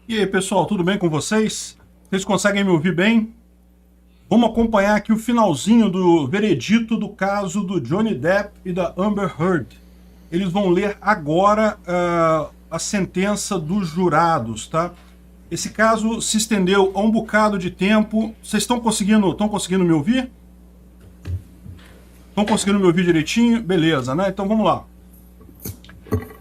E aí, pessoal, tudo bem com vocês? Vocês conseguem me ouvir bem? Vamos acompanhar aqui o finalzinho do veredito do caso do Johnny Depp e da Amber Heard. Eles vão ler agora a sentença dos jurados, tá? Esse caso se estendeu há um bocado de tempo. Vocês estão conseguindo me ouvir? Estão conseguindo me ouvir direitinho? Beleza, né? Então vamos lá.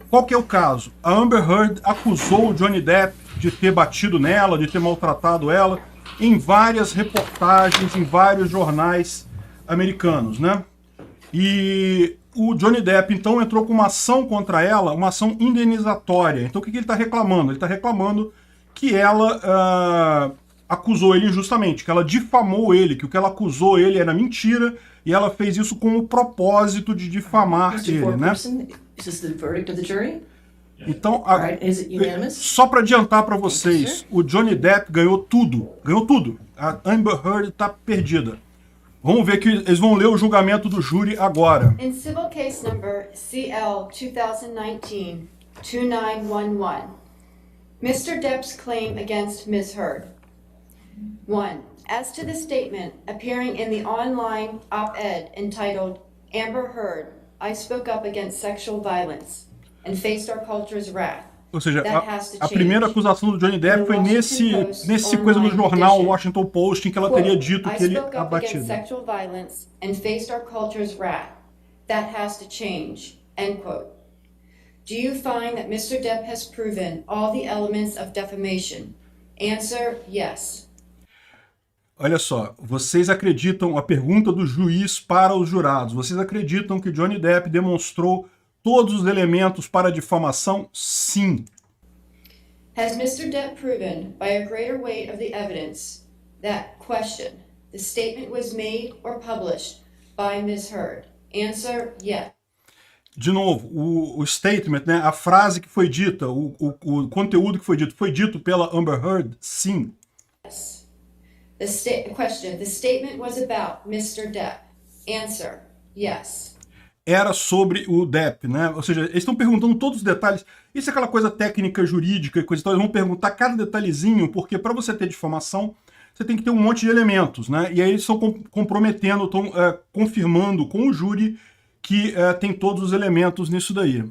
Qual que é o caso? A Amber Heard acusou o Johnny Depp de ter batido nela, de ter maltratado ela, em várias reportagens, em vários jornais americanos, né? E o Johnny Depp, então, entrou com uma ação contra ela, uma ação indenizatória. Então, o que ele está reclamando? Ele está reclamando que ela acusou ele injustamente, que ela difamou ele, que o que ela acusou ele era mentira, e ela fez isso com o propósito de difamar ele, né? Is this the verdict of the jury? Então, Right. Is it unanimous? só para adiantar para vocês, o Johnny Depp ganhou tudo, A Amber Heard está perdida. Vamos ver que eles vão ler o julgamento do júri agora. In civil case number CL 2019-2911, Mr. Depp's claim against Ms. Heard. 1. As to the statement appearing in the online op-ed entitled, Amber Heard, I spoke up against sexual violence and faced our culture's wrath. Ou seja, a primeira acusação do Johnny Depp foi nesse coisa no jornal Washington Post, em que ela teria dito que ele a batido. sexual violence and faced our culture's wrath. That has to change. End quote. Do you find that Mr. Depp has proven all the elements of defamation? Answer, yes. Olha só, vocês acreditam, a pergunta do juiz para os jurados, vocês acreditam que Johnny Depp demonstrou todos os elementos para a difamação? Sim. Has Mr. Depp proven, by a greater weight of the evidence, that, question, the statement was made or published by Ms. Heard? Answer, yes. De novo, o statement, né, a frase que foi dita, o conteúdo que foi dito pela Amber Heard? Sim. Yes. Question, the statement was about Mr. Depp. Answer, yes. Era sobre o Depp, né? Ou seja, eles estão perguntando todos os detalhes. Isso é aquela coisa técnica, jurídica e coisa e tal. Eles vão perguntar cada detalhezinho, porque para você ter difamação, você tem que ter um monte de elementos, né? E aí eles estão comprometendo, estão confirmando com o júri que tem todos os elementos nisso daí.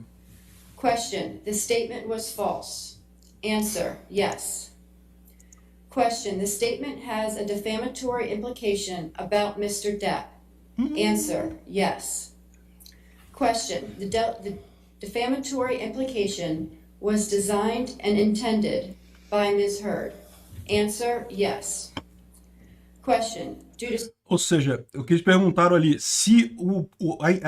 Question, the statement was false. Answer, yes. Question, the statement has a defamatory implication about Mr. Depp. Answer, yes. Question, the defamatory implication was designed and intended by Ms. Heard. Answer, yes. Question, due to... Ou seja, o que eles perguntaram ali, se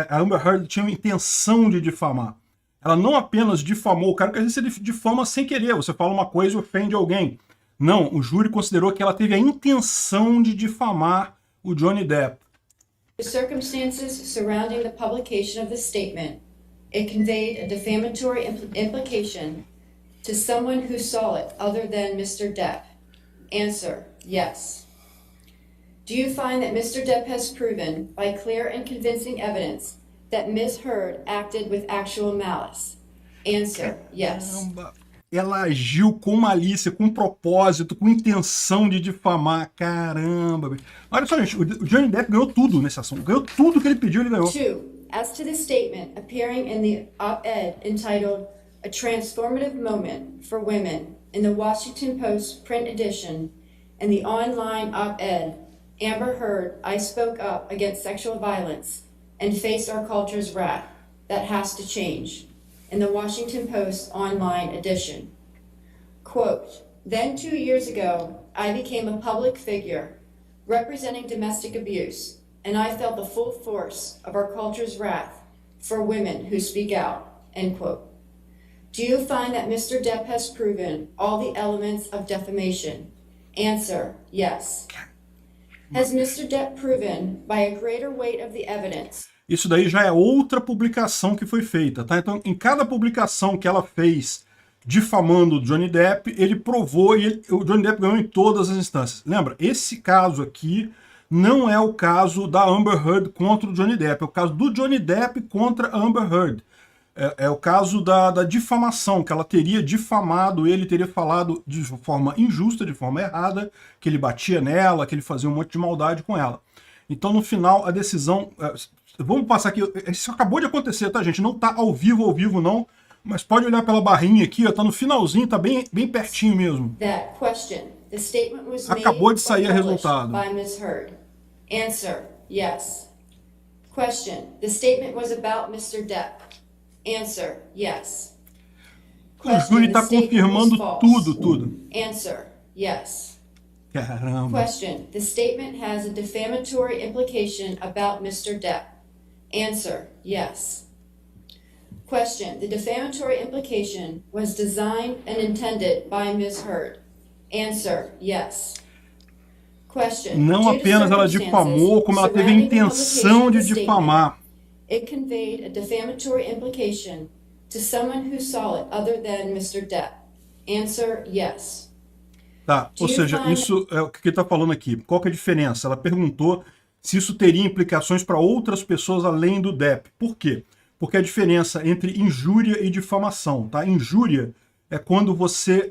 a Amber Heard tinha uma intenção de difamar. Ela não apenas difamou o cara, porque às vezes você difama sem querer, você fala uma coisa e ofende alguém. Não, o júri considerou que ela teve a intenção de difamar o Johnny Depp. The circumstances surrounding the publication of the statement, it conveyed a defamatory implication to someone who saw it other than Mr. Depp. Answer, yes. Do you find that Mr. Depp has proven, by clear and convincing evidence, that Ms. Heard acted with actual malice? Answer, yes. Caramba. Ela agiu com malícia, com propósito, com intenção de difamar. Caramba. Olha só, gente, o Johnny Depp ganhou tudo nesse assunto. Ganhou tudo que ele pediu, ele ganhou. 2. As to the statement appearing in the op-ed entitled A Transformative Moment for Women in the Washington Post print edition and the online op-ed, Amber Heard, I spoke up against sexual violence and faced our culture's wrath. That has to change. In the Washington Post online edition. Quote, then 2 years ago, I became a public figure representing domestic abuse, and I felt the full force of our culture's wrath for women who speak out, end quote. Do you find that Mr. Depp has proven all the elements of defamation? Answer, yes. Has Mr. Depp proven, by a greater weight of the evidence... Isso daí já é outra publicação que foi feita, tá? Então, em cada publicação que ela fez difamando o Johnny Depp, ele provou e o Johnny Depp ganhou em todas as instâncias. Lembra? Esse caso aqui não é o caso da Amber Heard contra o Johnny Depp, é o caso do Johnny Depp contra a Amber Heard. É o caso da difamação, que ela teria difamado ele, teria falado de forma injusta, de forma errada, que ele batia nela, que ele fazia um monte de maldade com ela. Então, no final, a decisão... Vamos passar aqui, isso acabou de acontecer, tá, gente? Não tá ao vivo não, mas pode olhar pela barrinha aqui, ó, tá no finalzinho, tá bem pertinho mesmo. That question. The statement was made Acabou de sair or o published resultado. by Ms. Heard. Answer, yes. Question. The statement was about Mr. Depp. Answer, yes. O júri está confirmando tudo. Answer, yes. Caramba. Question. The statement has a defamatory implication about Mr. Depp. Answer, yes. Question. The defamatory implication was designed and intended by Ms. Heard. Answer, yes. Question. Não Due to apenas ela difamou, como ela teve a surrounding the intenção publication de of the difamar. It conveyed a defamatory implication to someone who saw it other than Mr. Depp. Answer, yes. Tá, ou seja, isso é o que ele está falando aqui. Qual que é a diferença? Ela perguntou se isso teria implicações para outras pessoas além do Depp. Por quê? Porque a diferença entre injúria e difamação, tá? Injúria é quando você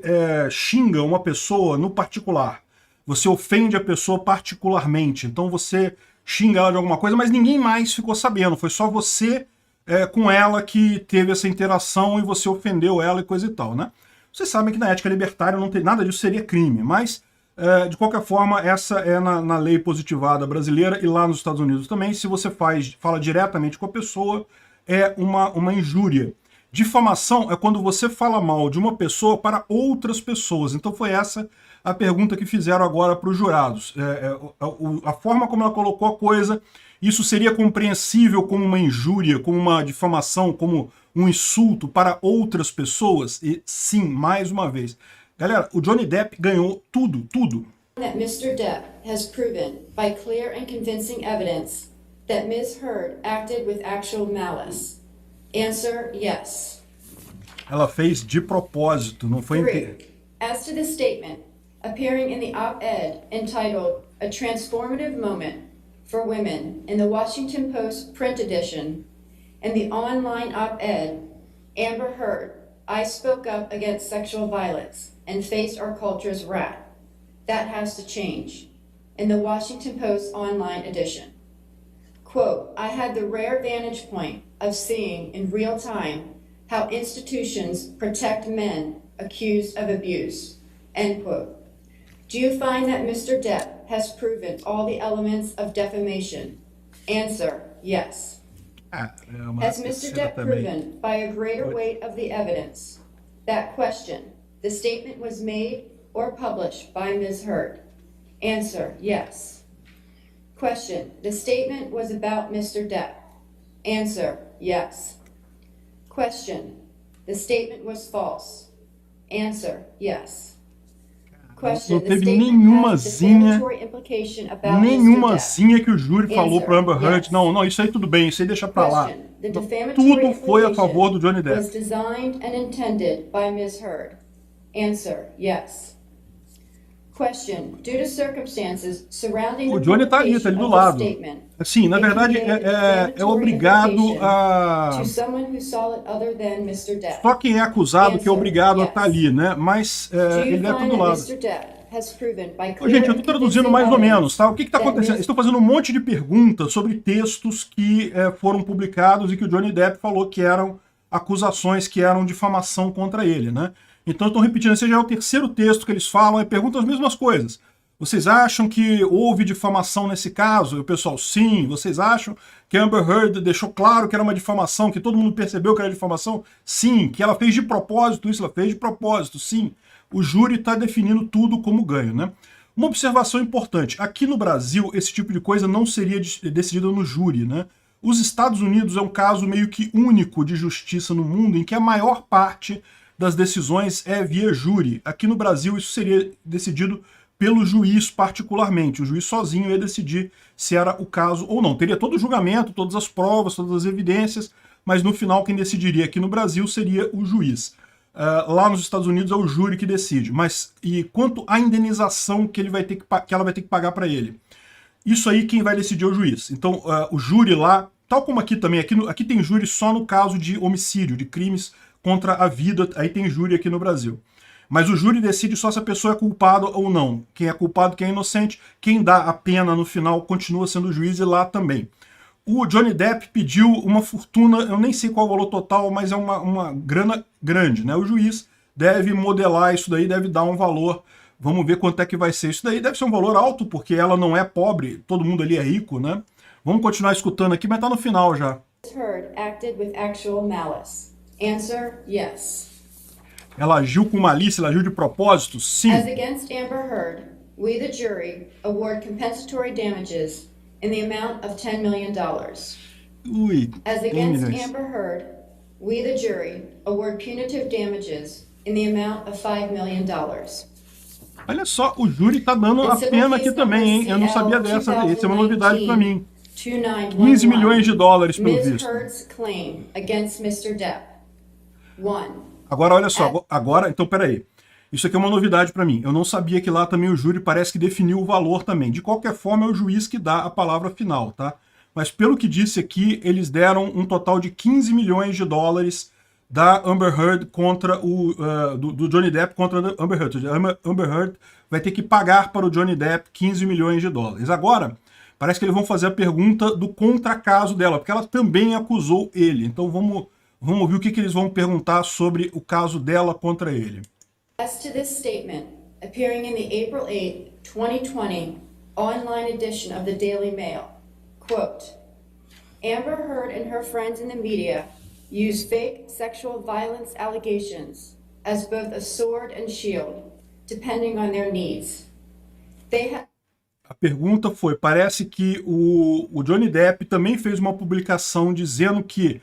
xinga uma pessoa no particular. Você ofende a pessoa particularmente. Então você xinga ela de alguma coisa, mas ninguém mais ficou sabendo. Foi só você com ela que teve essa interação e você ofendeu ela e coisa e tal, né? Vocês sabem que na ética libertária não tem nada disso, seria crime, mas de qualquer forma essa é na lei positivada brasileira e lá nos Estados Unidos também. Se você fala diretamente com a pessoa, é uma injúria. Difamação é quando você fala mal de uma pessoa para outras pessoas. Então foi essa a pergunta que fizeram agora para os jurados. A forma como ela colocou a coisa, isso seria compreensível como uma injúria, como uma difamação, como um insulto para outras pessoas? E sim, mais uma vez. Galera, o Johnny Depp ganhou tudo. That Mr. Depp has proven by clear and convincing evidence that Ms. Heard acted with actual malice. Answer, yes. Ela fez de propósito, não foi... 3. As to the statement appearing in the op-ed entitled A Transformative Moment for Women in the Washington Post print edition and the online op-ed, Amber Heard, I spoke up against sexual violence and faced our culture's wrath. That has to change. In the Washington Post online edition. Quote, I had the rare vantage point of seeing in real time how institutions protect men accused of abuse. End quote. Do you find that Mr. Depp has proven all the elements of defamation? Answer, yes. Has Mr. Depp proven by a greater weight of the evidence? That question, the statement was made or published by Ms. Heard. Answer, yes. Question, the statement was about Mr. Depp. Answer, yes. Question, the statement was false. Answer, yes. Não teve nenhumazinha que o júri falou para Amber Heard. Não, isso aí tudo bem, isso aí deixa para lá. Tudo foi a favor do Johnny Depp. Was designed and intended by Ms. Heard. Answer, yes. Question, due to circumstances surrounding o Johnny tá ali do lado. Assim, na verdade, é obrigado a... Só quem é acusado que é obrigado a estar ali, né? Mas ele deve estar do lado. Gente, eu estou traduzindo mais ou menos, tá? O que está acontecendo? Estou fazendo um monte de perguntas sobre textos que foram publicados e que o Johnny Depp falou que eram acusações, que eram difamação contra ele, né? Então, estou repetindo, esse já é o terceiro texto que eles falam e perguntam as mesmas coisas. Vocês acham que houve difamação nesse caso? E o pessoal, sim. Vocês acham que a Amber Heard deixou claro que era uma difamação, que todo mundo percebeu que era difamação? Sim. Que ela fez de propósito isso? Ela fez de propósito, sim. O júri está definindo tudo como ganho, né? Uma observação importante. Aqui no Brasil, esse tipo de coisa não seria decidido no júri, né? Os Estados Unidos é um caso meio que único de justiça no mundo em que a maior parte das decisões é via júri. Aqui no Brasil isso seria decidido pelo juiz particularmente. O juiz sozinho ia decidir se era o caso ou não. Teria todo o julgamento, todas as provas, todas as evidências, mas no final quem decidiria aqui no Brasil seria o juiz. Lá nos Estados Unidos é o júri que decide. Mas e quanto à indenização que ela vai ter que pagar para ele? Isso aí quem vai decidir é o juiz. Então o júri lá tal como aqui também, aqui tem júri só no caso de homicídio, de crimes contra a vida, aí tem júri aqui no Brasil. Mas o júri decide só se a pessoa é culpada ou não. Quem é culpado, quem é inocente, quem dá a pena no final continua sendo o juiz e lá também. O Johnny Depp pediu uma fortuna, eu nem sei qual o valor total, mas é uma grana grande, né? O juiz deve modelar isso daí, deve dar um valor. Vamos ver quanto é que vai ser. Isso daí deve ser um valor alto, porque ela não é pobre, todo mundo ali é rico, né? Vamos continuar escutando aqui, mas tá no final já. Heard acted with actual malice. Answer, yes. Ela agiu com malícia, ela agiu de propósito? Sim. As against Amber Heard, we the jury award compensatory damages in the amount of $10 million. Ui, As 10 against milhões. Amber Heard, we the jury award punitive damages in the amount of $5 million. Olha só, o júri tá dando a pena aqui também, hein? Eu não sabia dessa, isso é uma novidade para mim. 15 milhões de dólares, pelo Ms. visto. Heard's claim against Mr. Depp. 1. Agora, olha só, agora, então, peraí. Isso aqui é uma novidade para mim. Eu não sabia que lá também o júri parece que definiu o valor também. De qualquer forma, é o juiz que dá a palavra final, tá? Mas pelo que disse aqui, eles deram um total de 15 milhões de dólares da Amber Heard contra do Johnny Depp contra a Amber Heard. Amber Heard vai ter que pagar para o Johnny Depp 15 milhões de dólares. Agora, parece que eles vão fazer a pergunta do contracaso dela, porque ela também acusou ele. Então vamos ver o que eles vão perguntar sobre o caso dela contra ele. As to this statement, appearing in the April 8, 2020 online edition of the Daily Mail, quote, Amber Heard and her friends in the media use fake sexual violence allegations as both a sword and shield, depending on their needs. A pergunta foi, parece que o Johnny Depp também fez uma publicação dizendo que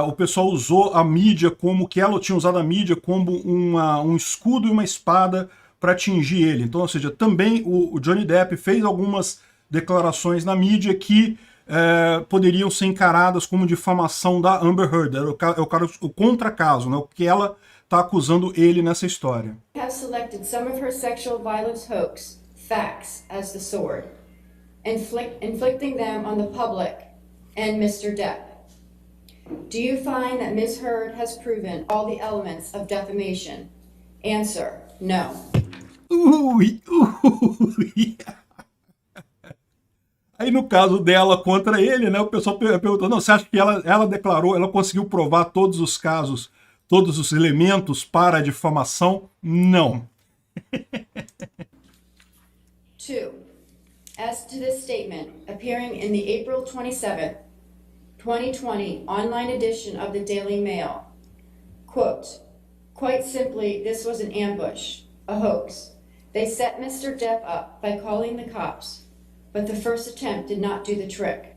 o pessoal usou a mídia como que ela tinha usado a mídia como um escudo e uma espada para atingir ele. Então, ou seja, também o Johnny Depp fez algumas declarações na mídia que poderiam ser encaradas como difamação da Amber Heard. O contracaso, né? O que ela está acusando ele nessa história. Has selected some of her sexual violence hoax facts as the sword, inflicting them on the public and Mr. Depp. Do you find that Ms. Heard has proven all the elements of defamation? Answer, no. Ui. Aí no caso dela contra ele, né, o pessoal perguntou, não, você acha que ela declarou, ela conseguiu provar todos os casos, todos os elementos para a difamação? Não. 2. As to this statement, appearing in the April 27th, 2020 online edition of the Daily Mail, quote, quite simply, this was an ambush, a hoax. They set Mr. Depp up by calling the cops, but the first attempt did not do the trick.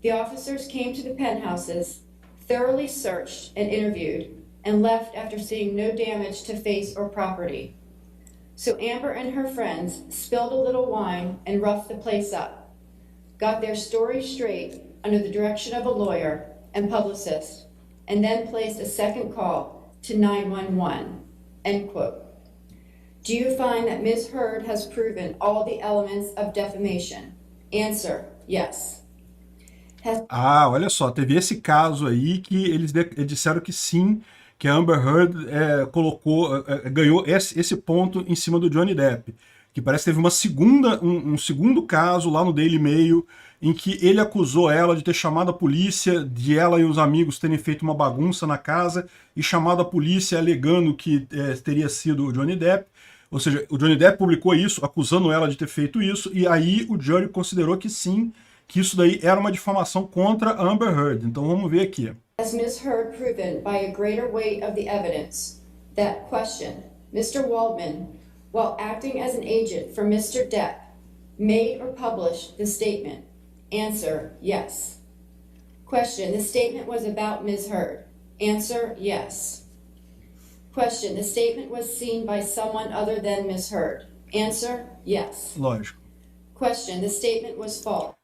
The officers came to the penthouses, thoroughly searched and interviewed, and left after seeing no damage to face or property. So Amber and her friends spilled a little wine and roughed the place up, got their story straight under the direction of a lawyer and publicist, and then placed a second call to 911, end quote. Do you find that Ms. Heard has proven all the elements of defamation? Answer, yes. Olha só, teve esse caso aí que eles disseram que sim, que a Amber Heard ganhou esse ponto em cima do Johnny Depp. Que parece que teve um segundo caso lá no Daily Mail, em que ele acusou ela de ter chamado a polícia, de ela e os amigos terem feito uma bagunça na casa, e chamado a polícia alegando que teria sido o Johnny Depp. Ou seja, o Johnny Depp publicou isso, acusando ela de ter feito isso, e aí o jury considerou que sim, que isso daí era uma difamação contra a Amber Heard. Então vamos ver aqui. Has Ms. Heard proven by a greater weight of the evidence that, question, Mr. Waldman, while acting as an agent for Mr. Depp, made or published the statement? Answer, yes. Question, the statement was about Ms. Heard. Answer, yes. Question, the statement was seen by someone other than Ms. Heard. Answer, yes. Lógico. Question, the statement was false.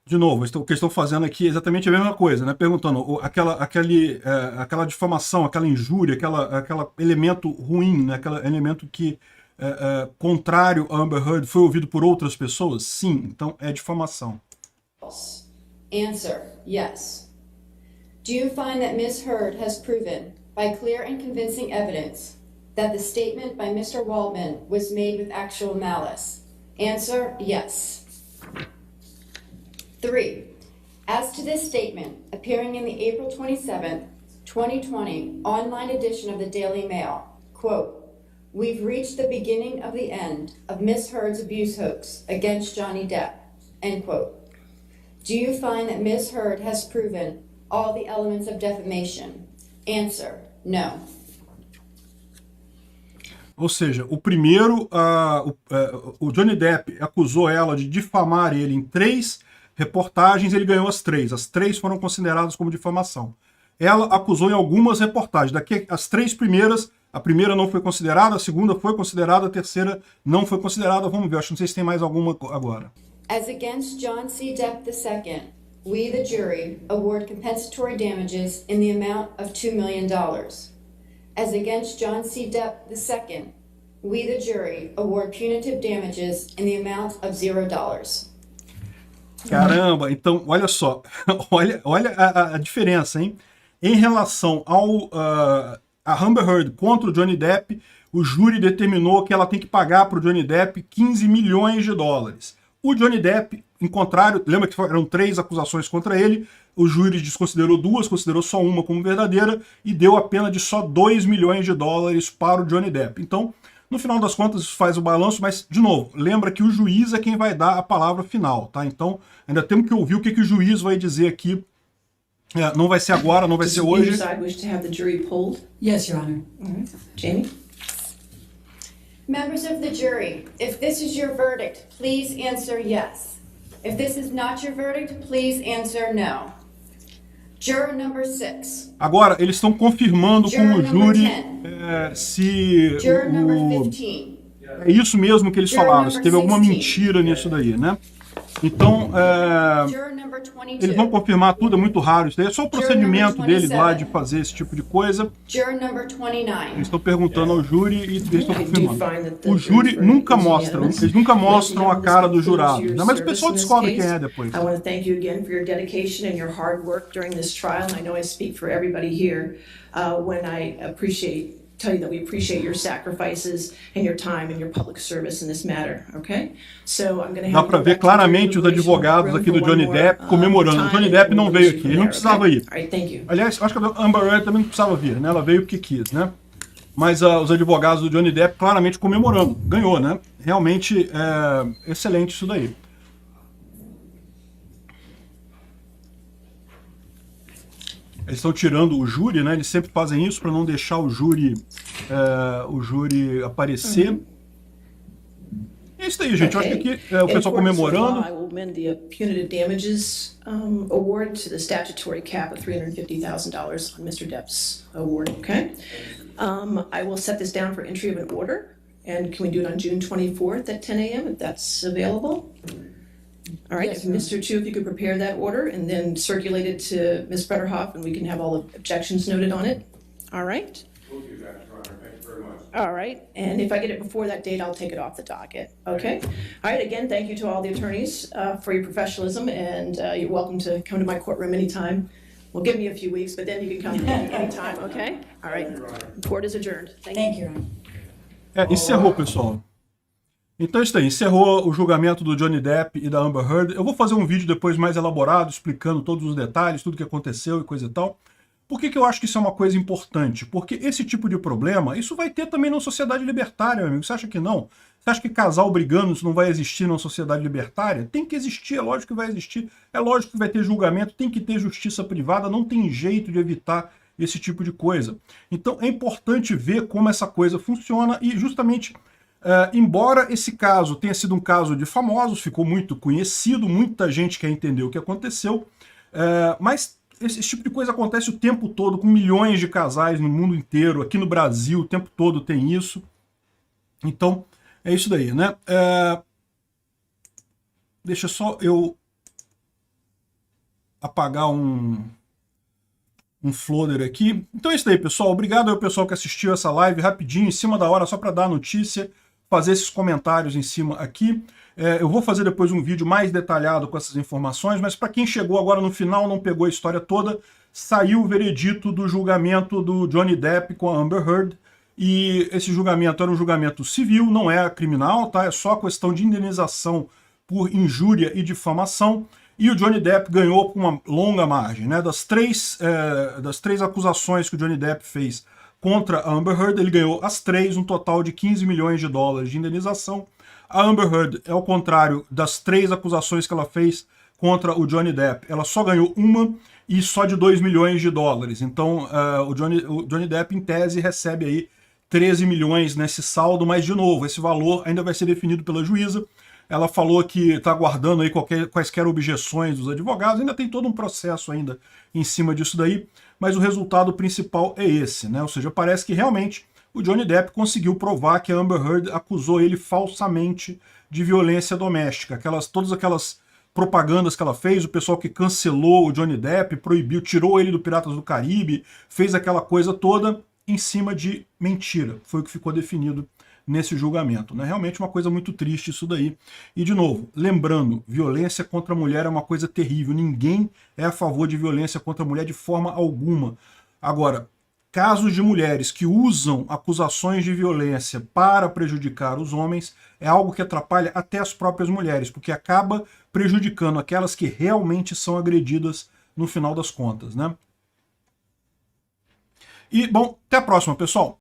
De novo, o que estão fazendo aqui é exatamente a mesma coisa, né? Perguntando aquela difamação, aquela injúria, aquele elemento ruim, né? Aquele elemento que contrário a Amber Heard foi ouvido por outras pessoas? Sim, então é difamação. Answer, yes. Do you find that Ms. Heard has proven, by clear and convincing evidence, that the statement by Mr. Waldman was made with actual malice? Answer, yes. 3. As to this statement, appearing in the April 27th, 2020 online edition of the Daily Mail, quote, "We've reached the beginning of the end of Ms. Heard's abuse hoax against Johnny Depp," end quote. Do you find that Ms. Heard has proven all the elements of defamation? Answer, no. Ou seja, o primeiro, o Johnny Depp acusou ela de difamar ele em 3 reportagens, ele ganhou as 3. As 3 foram consideradas como difamação. Ela acusou em algumas reportagens. Daqui, as 3 primeiras, a primeira não foi considerada, a segunda foi considerada, a terceira não foi considerada. Vamos ver, acho que não sei se tem mais alguma agora. As against John C. Depp II, we, the jury, award compensatory damages in the amount of $2 million. As against John C. Depp II, we, the jury, award punitive damages in the amount of $0. Caramba, então, olha só, olha a diferença, hein? Em relação ao a Amber Heard contra o Johnny Depp, o júri determinou que ela tem que pagar para o Johnny Depp 15 milhões de dólares. O Johnny Depp, em contrário, lembra que eram 3 acusações contra ele, o júri desconsiderou 2, considerou só uma como verdadeira e deu a pena de só 2 milhões de dólares para o Johnny Depp. Então, no final das contas, isso faz o balanço, mas, de novo, lembra que o juiz é quem vai dar a palavra final, tá? Então, ainda temos que ouvir o que o juiz vai dizer aqui. Não vai ser agora, não vai ser hoje. Does either side wish to have the jury polled? Yes, Your Honor. Jamie? Members of the jury, if this is your verdict, please answer yes. If this is not your verdict, please answer no. Juror number 6. Agora, eles estão confirmando com o júri se Juror number 15. é isso mesmo que eles falaram, se teve alguma mentira nisso daí, né? Então, Juror number 22. eles vão confirmar tudo, é muito raro isso daí. É só o procedimento deles lá de fazer esse tipo de coisa. Juror number 29. Eles estão perguntando ao júri e eles estão confirmando. O júri nunca mostra, eles nunca mostram a cara do jurado, né? Mas o pessoal descobre quem é depois. I want to thank you again for your dedication and your hard work during this trial. And I know I speak for everybody here when I tell you that we appreciate your sacrifices and your time and your public service in this matter, okay? So I'm going to Dá para ver claramente os advogados aqui do Johnny Depp comemorando. O Johnny Depp não veio aqui, ele não precisava ir. Aliás, acho que a Amber Heard também não precisava vir, né? Ela veio porque quis, né? Mas os advogados do Johnny Depp claramente comemorando. Ganhou, né? Realmente é excelente isso daí. Eles estão tirando o júri, né? Eles sempre fazem isso para não deixar o júri aparecer. É isso aí, gente. Eu acho que aqui o pessoal comemorando. I will amend the punitive damages award to the statutory cap of $350,000 on Mr. Depp's award, okay? I will set this down for entry of an order. And can we do it on June 24th at 10 a.m. if that's available? All right, Yes, Mr. Chu, if you could prepare that order and then circulate it to Ms. Butterhoff and we can have all the objections noted on it. All right? We'll do that, Your Honor. Thank you very much. All right, and if I get it before that date, I'll take it off the docket, okay? All right, again, thank you to all the attorneys for your professionalism, and you're welcome to come to my courtroom anytime. Well, give me a few weeks, but then you can come anytime, okay? All right, court is adjourned. Thank you. Thank you, Your Honor. Encerrou, pessoal. Então é isso aí, encerrou o julgamento do Johnny Depp e da Amber Heard. Eu vou fazer um vídeo depois mais elaborado, explicando todos os detalhes, tudo que aconteceu e coisa e tal. Por que eu acho que isso é uma coisa importante? Porque esse tipo de problema, isso vai ter também na sociedade libertária, meu amigo. Você acha que não? Você acha que casal brigando isso não vai existir na sociedade libertária? Tem que existir, é lógico que vai existir. É lógico que vai ter julgamento, tem que ter justiça privada, não tem jeito de evitar esse tipo de coisa. Então é importante ver como essa coisa funciona e justamente... embora esse caso tenha sido um caso de famosos, ficou muito conhecido, muita gente quer entender o que aconteceu, mas esse tipo de coisa acontece o tempo todo com milhões de casais no mundo inteiro, aqui no Brasil o tempo todo tem isso. Então é isso daí, né? Deixa só eu apagar um floater aqui. Então é isso daí, pessoal. Obrigado ao pessoal que assistiu essa live rapidinho, em cima da hora, só para dar a notícia. fazer esses comentários em cima aqui. Eu vou fazer depois um vídeo mais detalhado com essas informações, mas para quem chegou agora no final, não pegou a história toda, saiu o veredito do julgamento do Johnny Depp com a Amber Heard, e esse julgamento era um julgamento civil, não é criminal, tá? É só questão de indenização por injúria e difamação, e o Johnny Depp ganhou com uma longa margem, né? Das três acusações que o Johnny Depp fez contra a Amber Heard, ele ganhou as três, um total de 15 milhões de dólares de indenização. A Amber Heard, ao contrário das três acusações que ela fez contra o Johnny Depp, ela só ganhou uma e só de 2 milhões de dólares. Então o Johnny Depp, em tese, recebe aí 13 milhões nesse saldo, mas, de novo, esse valor ainda vai ser definido pela juíza. Ela falou que está aguardando aí quaisquer objeções dos advogados, ainda tem todo um processo ainda em cima disso daí, mas o resultado principal é esse, né? Ou seja, parece que realmente o Johnny Depp conseguiu provar que a Amber Heard acusou ele falsamente de violência doméstica. Todas aquelas propagandas que ela fez, o pessoal que cancelou o Johnny Depp, proibiu, tirou ele do Piratas do Caribe, fez aquela coisa toda em cima de mentira. Foi o que ficou definido nesse julgamento, né? Realmente uma coisa muito triste isso daí. E, de novo, lembrando, violência contra a mulher é uma coisa terrível. Ninguém é a favor de violência contra a mulher de forma alguma. Agora, casos de mulheres que usam acusações de violência para prejudicar os homens é algo que atrapalha até as próprias mulheres, porque acaba prejudicando aquelas que realmente são agredidas no final das contas, né? E, bom, até a próxima, pessoal!